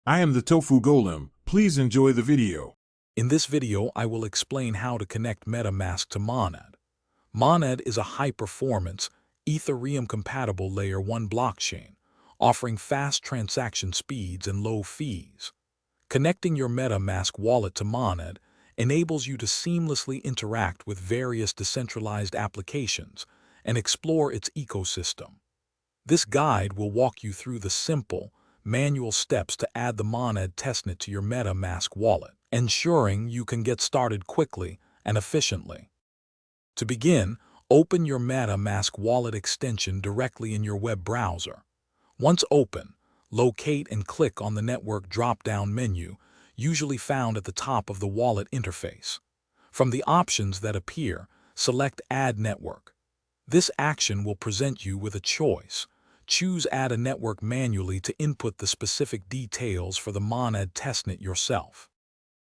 I am the Tofu Golem. Please enjoy the video. In this video, I will explain how to connect MetaMask to Monad. Monad is a high-performance, Ethereum-compatible Layer 1 blockchain, offering fast transaction speeds and low fees. Connecting your MetaMask wallet to Monad enables you to seamlessly interact with various decentralized applications and explore its ecosystem. This guide will walk you through the simple, manual steps to add the Monad testnet to your MetaMask wallet, ensuring you can get started quickly and efficiently. To begin, open your MetaMask wallet extension directly in your web browser. Once open, locate and click on the network drop-down menu, usually found at the top of the wallet interface. From the options that appear, select Add Network. This action will present you with a choice. Choose Add a Network manually to input the specific details for the Monad testnet yourself.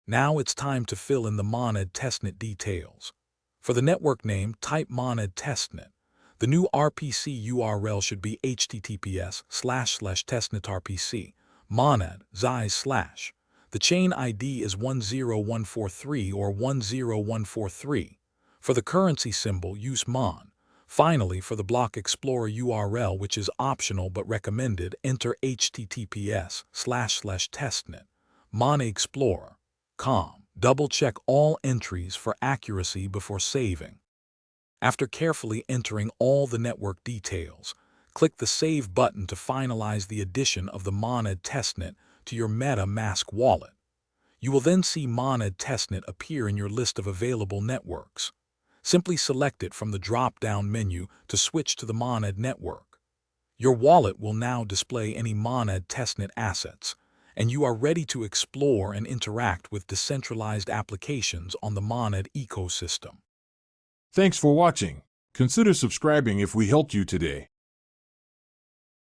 Now it's time to fill in the Monad testnet details. For the network name, type Monad testnet. The new RPC URL should be https://testnetrpc monad /. The chain ID is 10143 or 10143. For the currency symbol, use MON. Finally, for the block explorer URL, which is optional but recommended, enter https://testnet monexplorer.com. Double-check all entries for accuracy before saving. After carefully entering all the network details, click the Save button to finalize the addition of the Monad testnet to your MetaMask wallet. You will then see Monad testnet appear in your list of available networks. Simply select it from the drop-down menu to switch to the Monad network. Your wallet will now display any Monad testnet assets, and you are ready to explore and interact with decentralized applications on the Monad ecosystem. Thanks for watching. Consider subscribing if we helped you today.